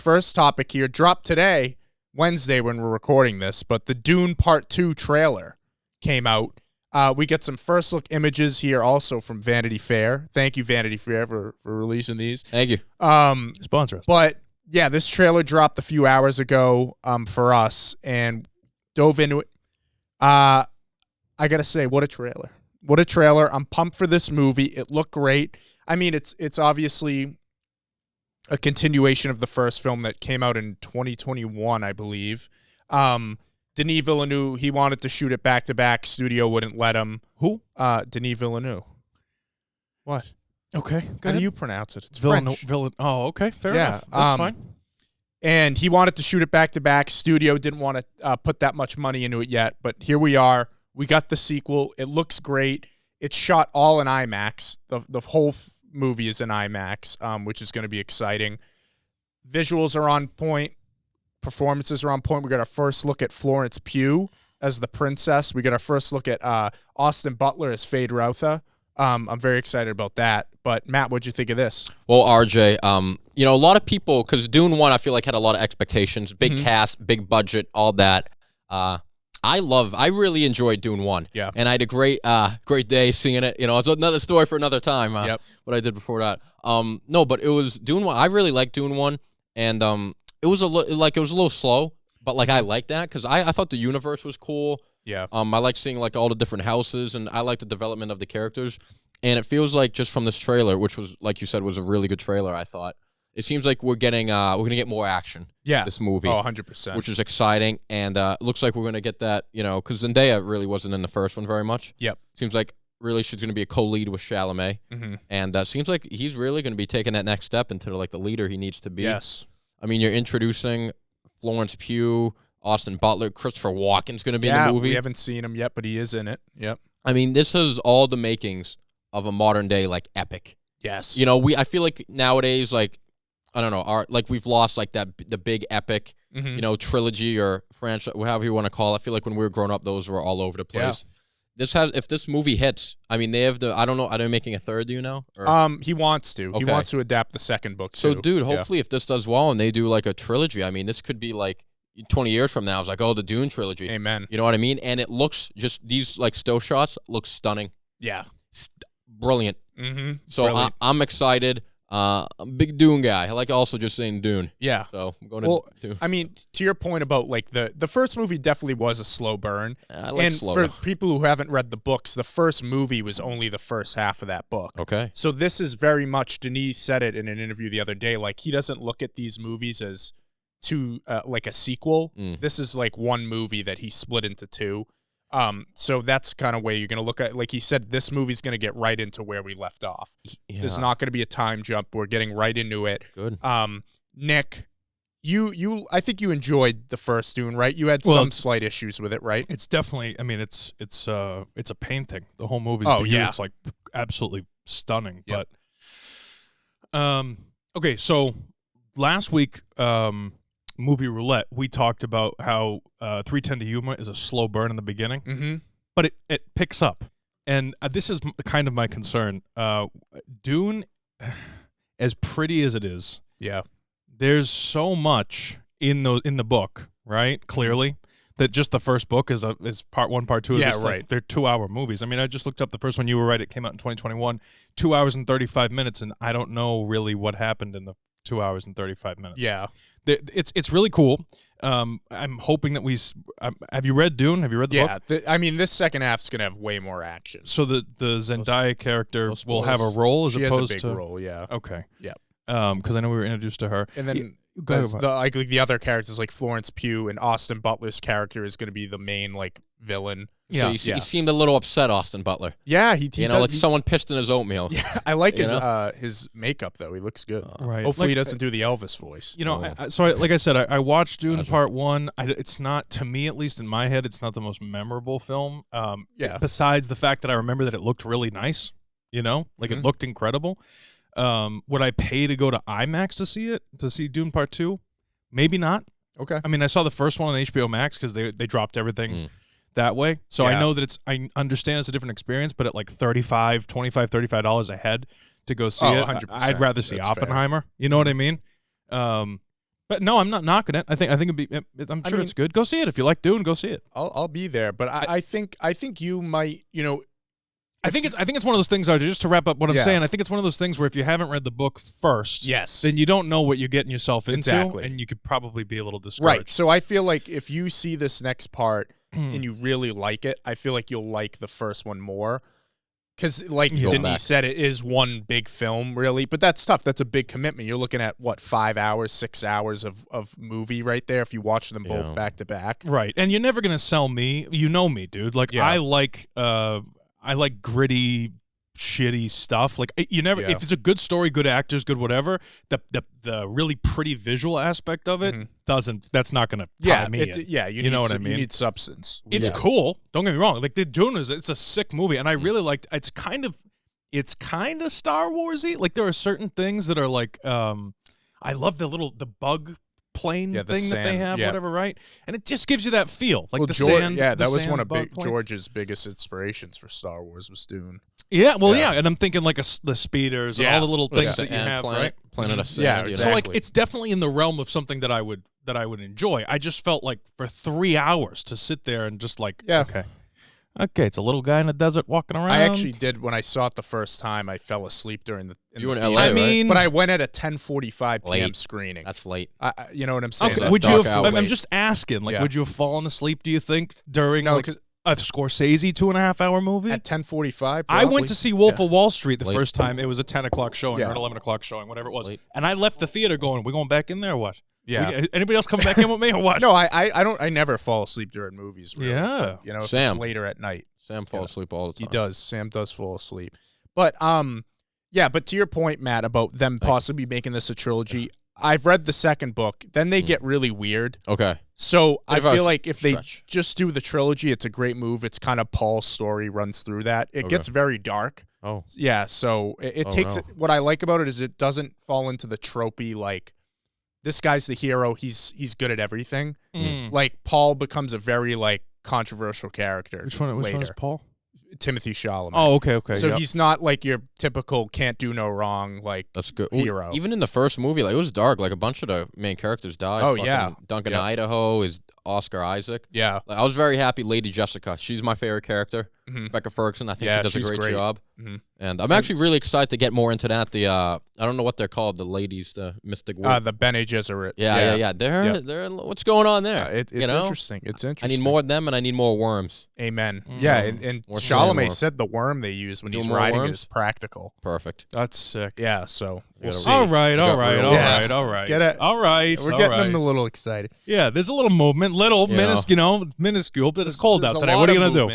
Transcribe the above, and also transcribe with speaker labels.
Speaker 1: first topic here dropped today, Wednesday when we're recording this, but the Dune Part 2 trailer came out. We get some first look images here also from Vanity Fair. Thank you, Vanity Fair, for releasing these.
Speaker 2: Thank you.
Speaker 3: Sponsor us.
Speaker 1: But yeah, this trailer dropped a few hours ago for us and dove into it. I gotta say, what a trailer. What a trailer. I'm pumped for this movie. It looked great. I mean, it's obviously a continuation of the first film that came out in 2021, I believe. Denis Villeneuve, he wanted to shoot it back-to-back. Studio wouldn't let him.
Speaker 3: Who?
Speaker 1: Denis Villeneuve. What?
Speaker 3: Okay.
Speaker 1: How do you pronounce it? It's French.
Speaker 3: Oh, okay. Fair enough. That's fine.
Speaker 1: And he wanted to shoot it back-to-back. Studio didn't want to put that much money into it yet, but here we are. We got the sequel. It looks great. It's shot all in IMAX. The whole movie is in IMAX, which is going to be exciting. Visuals are on point. Performances are on point. We got our first look at Florence Pugh as the princess. We got our first look at Austin Butler as Fade Routha. I'm very excited about that. But Matt, what'd you think of this?
Speaker 2: Well, RJ, a lot of people, because Dune 1, I feel like had a lot of expectations, big cast, big budget, all that. I really enjoyed Dune 1.
Speaker 1: Yeah.
Speaker 2: And I had a great day seeing it. It's another story for another time. What I did before that. No, but it was Dune 1. I really liked Dune 1, and it was a little slow, but I liked that because I thought the universe was cool.
Speaker 1: Yeah.
Speaker 2: I like seeing all the different houses, and I like the development of the characters. And it feels like just from this trailer, which was, like you said, was a really good trailer, I thought. It seems like we're gonna get more action.
Speaker 1: Yeah.
Speaker 2: This movie.
Speaker 1: Oh, 100%.
Speaker 2: Which is exciting, and it looks like we're gonna get that. Because Zendaya really wasn't in the first one very much.
Speaker 1: Yep.
Speaker 2: Seems like really she's gonna be a co-lead with Chalamet, and seems like he's really gonna be taking that next step into the leader he needs to be.
Speaker 1: Yes.
Speaker 2: I mean, you're introducing Florence Pugh, Austin Butler, Christopher Walken's gonna be in the movie.
Speaker 1: We haven't seen him yet, but he is in it. Yep.
Speaker 2: I mean, this has all the makings of a modern day epic.
Speaker 1: Yes.
Speaker 2: I feel like nowadays I don't know, we've lost the big epic, trilogy or franchise, however you want to call it. I feel like when we were growing up, those were all over the place. Yeah. If this movie hits, I mean, they have I don't know, are they making a third, do you know? Or?
Speaker 1: He wants to. Okay. He wants to adapt the second book, too.
Speaker 2: So, dude, hopefully if this does well and they do a trilogy, I mean, this could be 20 years from now. It's the Dune trilogy.
Speaker 1: Amen.
Speaker 2: You know what I mean? And it looks these still shots look stunning.
Speaker 1: Yeah.
Speaker 2: Brilliant.
Speaker 1: Mm-hmm.
Speaker 2: So I'm excited. I'm a big Dune guy. I like also just saying Dune.
Speaker 1: Yeah.
Speaker 2: So I'm going to Dune.
Speaker 1: I mean, to your point about the first movie definitely was a slow burn.
Speaker 2: I like
Speaker 1: and
Speaker 2: slow.
Speaker 1: For people who haven't read the books, the first movie was only the first half of that book.
Speaker 2: Okay.
Speaker 1: So this is very much, Denis said it in an interview the other day, he doesn't look at these movies as two, a sequel. This is one movie that he split into two. So that's kind of way you're going to look at, he said, this movie's going to get right into where we left off. Yeah. There's not going to be a time jump. We're getting right into it.
Speaker 2: Good.
Speaker 1: Nick, I think you enjoyed the first Dune, right? You had some slight issues with it, right?
Speaker 3: It's definitely, I mean, it's a painting. The whole movie.
Speaker 1: Oh, yeah.
Speaker 3: It's absolutely stunning.
Speaker 1: Yep.
Speaker 3: But, okay. So last week, Movie Roulette, we talked about how 310 to Yuma is a slow burn in the beginning, but it picks up. And this is kind of my concern. Dune, as pretty as it is, there's so much in the book, right? Clearly, that just the first book is part one, part two.
Speaker 1: Yeah, right.
Speaker 3: They're 2-hour movies. I mean, I just looked up the first one. You were right. It came out in 2021, 2 hours and 35 minutes, and I don't know really what happened in the 2 hours and 35 minutes.
Speaker 1: Yeah.
Speaker 3: It's really cool. I'm hoping that have you read Dune? Have you read the book?
Speaker 1: Yeah. I mean, this second half is going to have way more action.
Speaker 3: So the Zendaya character will have a role as
Speaker 1: she
Speaker 3: opposed
Speaker 1: has a big role, yeah.
Speaker 3: Okay.
Speaker 1: Yeah.
Speaker 3: Because I know we were introduced to her.
Speaker 1: And then the other characters like Florence Pugh and Austin Butler's character is going to be the main villain.
Speaker 2: Yeah. So he seemed a little upset, Austin Butler.
Speaker 1: Yeah,
Speaker 2: someone pissed in his oatmeal.
Speaker 1: Yeah, I like his makeup though. He looks good.
Speaker 3: Right.
Speaker 1: Hopefully he doesn't do the Elvis voice.
Speaker 3: Like I said, I watched Dune Part 1. It's not, to me at least in my head, it's not the most memorable film. Besides the fact that I remember that it looked really nice. It looked incredible. Would I pay to go to IMAX to see Dune Part 2? Maybe not.
Speaker 1: Okay.
Speaker 3: I mean, I saw the first one on HBO Max because they dropped everything that way. So I know that I understand it's a different experience, but at $35 a head to go see it,
Speaker 1: 100%.
Speaker 3: I'd rather see Oppenheimer. Fair. You know what I mean? But no, I'm not knocking it. I think it'd be. I'm sure it's good. Go see it if you like Dune. Go see it.
Speaker 1: I'll be there, but I think you might, you know.
Speaker 3: I think it's one of those things. Just to wrap up what I'm saying, I think it's one of those things where if you haven't read the book first, then you don't know what you're getting yourself into, and you could probably be a little discouraged.
Speaker 1: Right. So I feel like if you see this next part and you really like it, I feel like you'll like the first one more. Because, like Denise said, it is one big film, really. But that's tough. That's a big commitment. You're looking at, what, 5 hours, 6 hours of movie right there if you watch them both back to back.
Speaker 3: Right. And you're never going to sell me. You know me, dude. Like, I like gritty, shitty stuff. Like, you never, if it's a good story, good actors, good whatever, the really pretty visual aspect of it that's not going to tie me in.
Speaker 1: You
Speaker 3: know what I mean?
Speaker 1: You need substance.
Speaker 3: It's cool. Don't get me wrong. Like, the Dune it's a sick movie, and I really liked. It's kind of Star Warsy. Like, there are certain things that are like, I love the bug plane thing that they have, whatever, right? And it just gives you that feel, like sand.
Speaker 1: Yeah, that was one of George's biggest inspirations for Star Wars was Dune.
Speaker 3: Yeah, well, and I'm thinking like the speeders and all the little things that you have, right?
Speaker 2: Planet of Sand.
Speaker 1: Yeah, exactly.
Speaker 3: So like, it's definitely in the realm of something that I would enjoy. I just felt like for 3 hours to sit there and just like, okay, it's a little guy in the desert walking around.
Speaker 1: I actually did when I saw it the first time. I fell asleep during the.
Speaker 2: You were in LA, right?
Speaker 1: But I went at a 10:45 p.m. screening.
Speaker 2: That's late.
Speaker 1: You know what I'm saying?
Speaker 3: Okay. Would you? I'm just asking. Like, would you have fallen asleep? Do you think during
Speaker 1: because
Speaker 3: a Scorsese 2.5 hour movie
Speaker 1: at 10:45?
Speaker 3: I went to see Wolf of Wall Street the first time. It was a 10 o'clock showing or an 11 o'clock showing, whatever it was. And I left the theater going, "We going back in there or what?"
Speaker 1: Yeah.
Speaker 3: Anybody else coming back in with me or what?
Speaker 1: No, I don't. I never fall asleep during movies. Really,
Speaker 3: yeah.
Speaker 1: You know, if it's later at night.
Speaker 2: Sam falls asleep all the time.
Speaker 1: He does. Sam does fall asleep. But but to your point, Matt, about them possibly making this a trilogy, I've read the second book. Then they get really weird.
Speaker 2: Okay.
Speaker 1: So I feel like if they just do the trilogy, it's a great move. It's kind of Paul's story runs through that. It gets very dark.
Speaker 2: Oh.
Speaker 1: Yeah, so it takes it. What I like about it is it doesn't fall into the tropey, like, this guy's the hero, he's good at everything. Like, Paul becomes a very, like, controversial character.
Speaker 3: Which one is Paul?
Speaker 1: Timothy Chalamet.
Speaker 3: Oh, okay.
Speaker 1: So he's not like your typical can't do no wrong, like,
Speaker 2: that's good
Speaker 1: hero.
Speaker 2: Even in the first movie, like, it was dark. Like, a bunch of the main characters died.
Speaker 1: Oh, yeah.
Speaker 2: Duncan Idaho is Oscar Isaac.
Speaker 1: Yeah.
Speaker 2: Like, I was very happy. Lady Jessica, she's my favorite character. Becca Ferguson, I think she does a great job. And I'm actually really excited to get more into that. The I don't know what they're called. The ladies, the Mystic.
Speaker 1: The Bene Gesserit.
Speaker 2: Yeah. They're what's going on there?
Speaker 1: It's interesting. It's interesting.
Speaker 2: I need more of them, and I need more worms.
Speaker 1: Amen. Yeah, and Chalamet said the worm they use when he's riding it is practical.
Speaker 2: Perfect.
Speaker 3: That's sick.
Speaker 1: Yeah. So we'll see.
Speaker 3: All right.
Speaker 1: Get it?
Speaker 3: All right.
Speaker 1: We're getting them a little excited.
Speaker 3: Yeah, there's a little movement, minuscule, but it's cold out today. What are you gonna do?